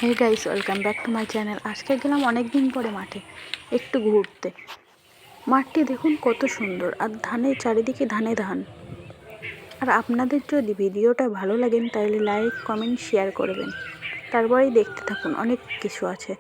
Hey guys, welcome back to my channel. আজকে গেলাম অনেক দিন পরে মাঠে একটু ঘুরতে। মাঠটি দেখুন কত সুন্দর, আর ধানের চারিদিকে ধানে ধান। আর আপনাদের যদি ভিডিওটা ভালো লাগেন তাহলে লাইক, কমেন্ট, শেয়ার করবেন। তারপরেই দেখতে থাকুন, অনেক কিছু আছে।